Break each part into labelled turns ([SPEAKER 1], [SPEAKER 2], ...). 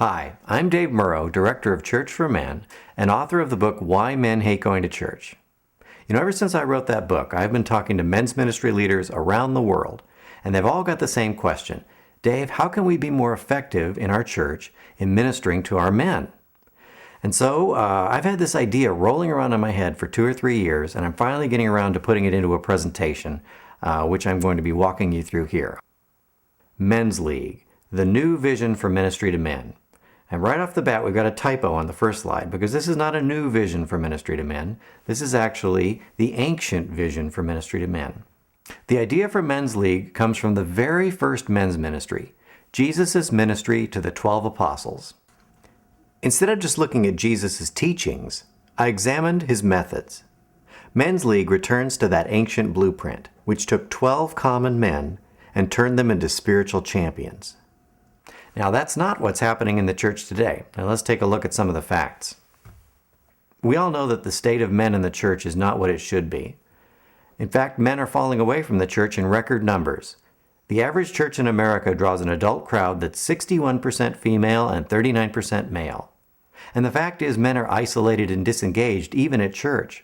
[SPEAKER 1] Hi, I'm Dave Murrow, Director of Church for Men and author of the book Why Men Hate Going to Church. Ever since I wrote that book, I've been talking to men's ministry leaders around the world, and they've all got the same question. Dave, how can we be more effective in our church in ministering to our men? And so I've had this idea rolling around in my head for 2 or 3 years, and I'm finally getting around to putting it into a presentation, which I'm going to be walking you through here. Men's League, the new vision for ministry to men. And right off the bat, we've got a typo on the first slide because this is not a new vision for ministry to men. This is actually the ancient vision for ministry to men. The idea for Men's League comes from the very first men's ministry, Jesus' ministry to the 12 apostles. Instead of just looking at Jesus' teachings, I examined his methods. Men's League returns to that ancient blueprint, which took 12 common men and turned them into spiritual champions. Now, that's not what's happening in the church today. Now, let's take a look at some of the facts. We all know that the state of men in the church is not what it should be. In fact, men are falling away from the church in record numbers. The average church in America draws an adult crowd that's 61% female and 39% male. And the fact is, men are isolated and disengaged even at church.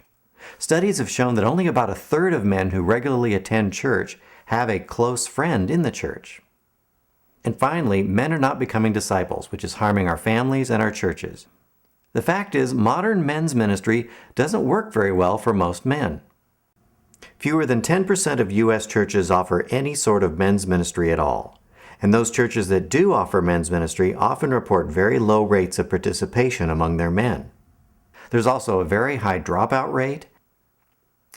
[SPEAKER 1] Studies have shown that only about a third of men who regularly attend church have a close friend in the church. And finally, men are not becoming disciples, which is harming our families and our churches. The fact is, modern men's ministry doesn't work very well for most men. Fewer than 10% of U.S. churches offer any sort of men's ministry at all. And those churches that do offer men's ministry often report very low rates of participation among their men. There's also a very high dropout rate,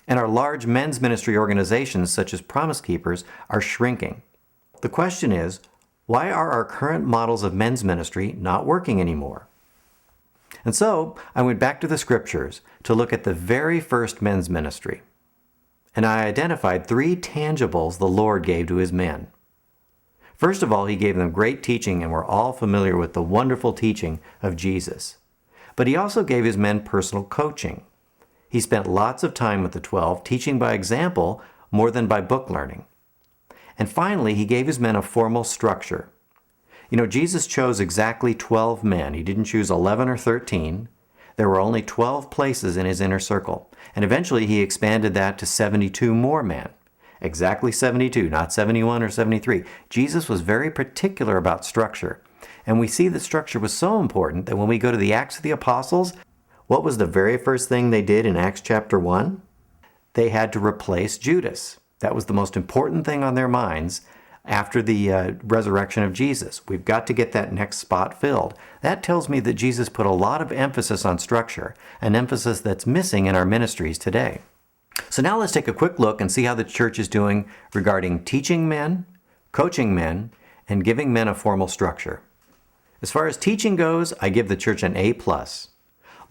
[SPEAKER 1] and our large men's ministry organizations, such as Promise Keepers, are shrinking. The question is, why are our current models of men's ministry not working anymore? And so I went back to the scriptures to look at the very first men's ministry. And I identified 3 tangibles the Lord gave to his men. First of all, he gave them great teaching, and we're all familiar with the wonderful teaching of Jesus. But he also gave his men personal coaching. He spent lots of time with the 12, teaching by example more than by book learning. And finally, he gave his men a formal structure. Jesus chose exactly 12 men. He didn't choose 11 or 13. There were only 12 places in his inner circle. And eventually he expanded that to 72 more men. Exactly 72, not 71 or 73. Jesus was very particular about structure. And we see that structure was so important that when we go to the Acts of the Apostles, what was the very first thing they did in Acts chapter 1? They had to replace Judas. That was the most important thing on their minds after the resurrection of Jesus. We've got to get that next spot filled. That tells me that Jesus put a lot of emphasis on structure, an emphasis that's missing in our ministries today. So now let's take a quick look and see how the church is doing regarding teaching men, coaching men, and giving men a formal structure. As far as teaching goes, I give the church an A+.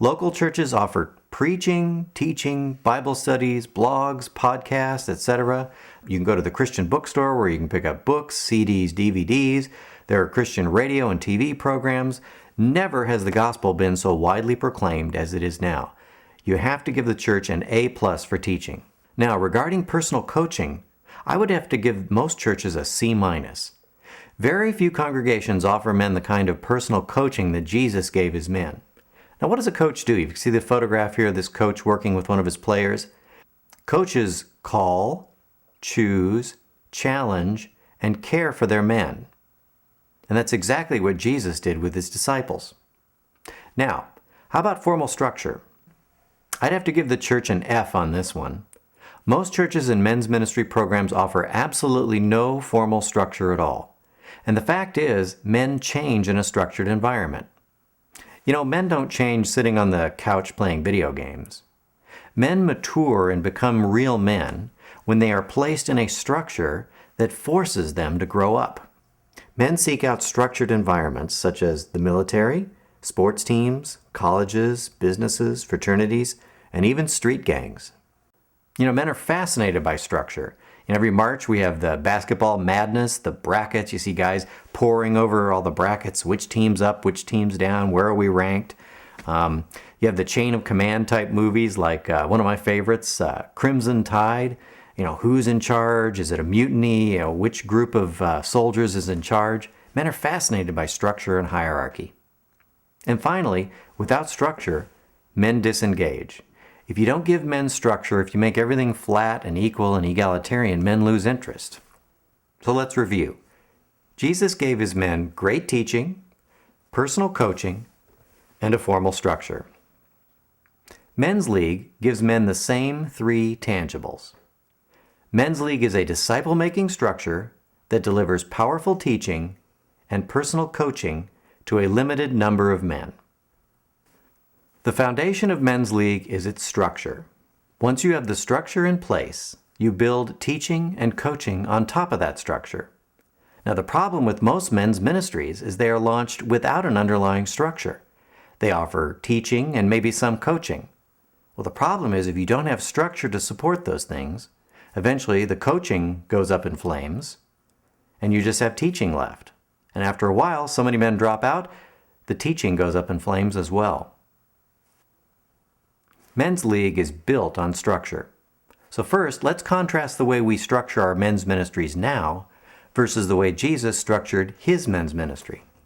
[SPEAKER 1] Local churches offer preaching, teaching, Bible studies, blogs, podcasts, etc. You can go to the Christian bookstore where you can pick up books, CDs, DVDs. There are Christian radio and TV programs. Never has the gospel been so widely proclaimed as it is now. You have to give the church an A+ for teaching. Now, regarding personal coaching, I would have to give most churches a C-. Very few congregations offer men the kind of personal coaching that Jesus gave his men. Now, what does a coach do? You can see the photograph here of this coach working with one of his players. Coaches call, choose, challenge, and care for their men. And that's exactly what Jesus did with his disciples. Now, how about formal structure? I'd have to give the church an F on this one. Most churches and men's ministry programs offer absolutely no formal structure at all. And the fact is, men change in a structured environment. Men don't change sitting on the couch playing video games. Men mature and become real men when they are placed in a structure that forces them to grow up. Men seek out structured environments such as the military, sports teams, colleges, businesses, fraternities, and even street gangs. Men are fascinated by structure. Every March we have the basketball madness, the brackets. You see guys poring over all the brackets, which team's up, which team's down, where are we ranked. You have the chain of command type movies like one of my favorites, Crimson Tide. Who's in charge? Is it a mutiny? Which group of soldiers is in charge? Men are fascinated by structure and hierarchy. And finally, without structure, men disengage. If you don't give men structure, if you make everything flat and equal and egalitarian, men lose interest. So let's review. Jesus gave his men great teaching, personal coaching, and a formal structure. Men's League gives men the same three tangibles. Men's League is a disciple-making structure that delivers powerful teaching and personal coaching to a limited number of men. The foundation of Men's League is its structure. Once you have the structure in place, you build teaching and coaching on top of that structure. Now, the problem with most men's ministries is they are launched without an underlying structure. They offer teaching and maybe some coaching. Well, the problem is if you don't have structure to support those things, eventually the coaching goes up in flames and you just have teaching left. And after a while, so many men drop out, the teaching goes up in flames as well. Men's League is built on structure. So first, let's contrast the way we structure our men's ministries now versus the way Jesus structured his men's ministry.